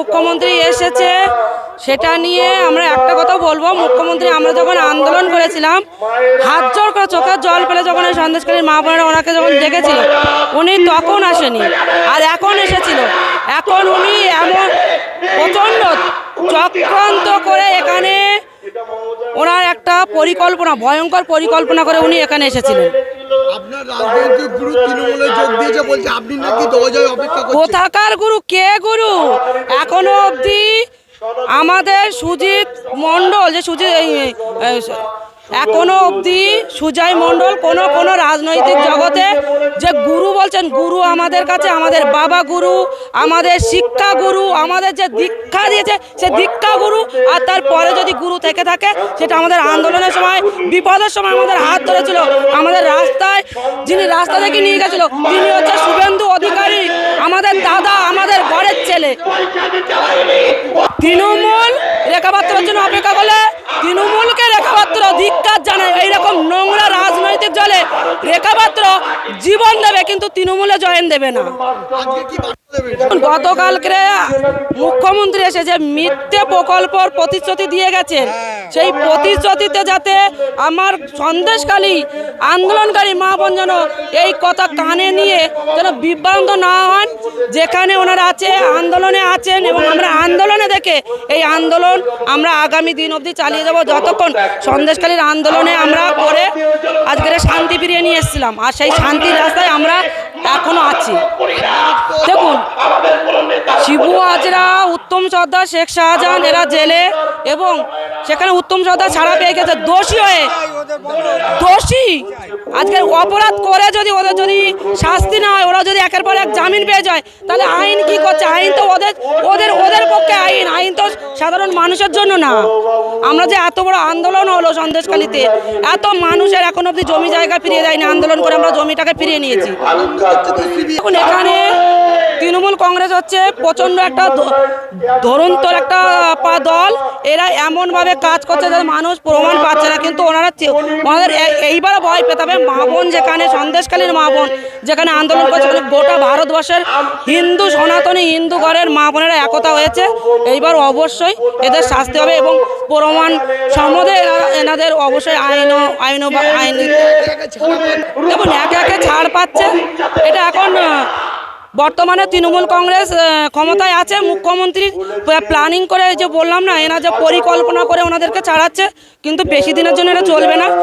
মুখ্যমন্ত্রী এসেছে সেটা নিয়ে আমরা একটা কথা বলবো। মুখ্যমন্ত্রী আমরা যখন আন্দোলন করেছিলাম হাত জোর করে চোখের জল ফেলে যখন এই সন্দেশকারীর মা বোনেরা ওনাকে যখন দেখেছিল উনি তখন আসেনি, আর এখন এসেছিল। এখন উনি এমন প্রচণ্ড চক্রান্ত করে এখানে ওনার একটা পরিকল্পনা, ভয়ঙ্কর পরিকল্পনা করে উনি এখানে এসেছিলেন। আপনার রাজনৈতিক গুরু তৃণমূলে যোগ দিয়েছে বলছে, আপনি নাকি দরজায় অপেক্ষা করছেন। কোথাকার গুরু? কে গুরু? এখনো অবধি আমাদের সুজিত মণ্ডল যে এখনো অবধি সুজয় মণ্ডল কোনো রাজনৈতিক জগতে যে গুরু বলছেন, গুরু আমাদের কাছে আমাদের বাবা গুরু, আমাদের শিক্ষা গুরু, আমাদের যে দীক্ষা দিয়েছে সে দীক্ষা গুরু। আর তারপরে যদি গুরু থেকে থাকে সেটা আমাদের আন্দোলনের সময়, বিপদের সময় আমাদের হাত ধরেছিল, আমাদের রাস্তায় যিনি রাস্তা থেকে নিয়ে গেছিল তিনি হচ্ছে শুভেন্দু অধিকারী, আমাদের দাদা, আমাদের ঘরের ছেলে। তৃণমূল রেখাপাত্রের জন্য অপেক্ষা করলে তৃণমূলকে রেখাপাত্র ধিক্কার জানায়। এইরকম নোংরা রাজনৈতিক দলে রেখাপাত্র জীবন দেবে কিন্তু তৃণমূলে জয়েন দেবে না। গতকালকে মুখ্যমন্ত্রী এসে যে মিথ্যে প্রকল্পর প্রতিশ্রুতি দিয়ে গেছেন, সেই প্রতিশ্রুতিতে যাতে আমার সন্দেশকালী আন্দোলনকারী মা বোন যেন এই কথা কানে নিয়ে যেন বিভ্রান্ত না হন। যেখানে ওনারা আছে আন্দোলনে আছেন এবং আমরা আন্দোলনে দেখে এই আন্দোলন আমরা আগামী দিন অবধি চালিয়ে যাব, যতক্ষণ সন্দেশকালীর আন্দোলনে আমরা করে আজকের শান্তি ফিরিয়ে নিয়ে এসেছিলাম। আর সেই শান্তির রাস্তায় আমরা এখনো আছি। দেখুন, শিবু হাজরা, উত্তম সর্দার, শেখ শাহজাহান এরা জেলে, এবং সেখানে উত্তম সর্দার ছাড়া পেয়ে গেছে দোষী হয়ে। দোষী আজকের অপরাধ করে যদি ওদের যদি শাস্তি না হয়, ওরা যদি একের পর এক জামিন পেয়ে যায়, তাহলে আইন কি করছে? আইন তো ওদের পক্ষে আইন তো সাধারণ মানুষের জন্য না। আমরা যে এত বড় আন্দোলন হলো সন্দেশখালীতে, এত মানুষের এখন অবধি জমি জায়গা ফিরিয়ে দেয়নি, আন্দোলন করে আমরা জমিটাকে ফিরিয়ে নিয়েছি। এখন এখানে তৃণমূল কংগ্রেস হচ্ছে প্রচণ্ড একটা ধরন্তর একটা দল। এরা এমনভাবে কাজ করছে যাতে মানুষ প্রমাণ পাচ্ছে না, কিন্তু ওনাদের এইবার ভয় পেতে হবে। মা বোন যেখানে সন্দেশকালীর মা বোন যেখানে আন্দোলন করছে, গোটা ভারতবর্ষের হিন্দু সনাতনী হিন্দু ঘরের মা বোনেরা একতা হয়েছে। এইবার অবশ্যই এদের শাস্তি হবে এবং প্রমাণ সম্বন্ধে এনাদের অবশ্যই আইন দেখুন একে একে ছাড় পাচ্ছে। এটা এখন বর্তমানে তৃণমূল কংগ্রেস ক্ষমতায় আছে, মুখ্যমন্ত্রী প্ল্যানিং করে যে বললাম না, এরা যে পরিকল্পনা করে ওনাদেরকে ছাড়াচ্ছে, কিন্তু বেশি দিনের জন্য এটা চলবে না।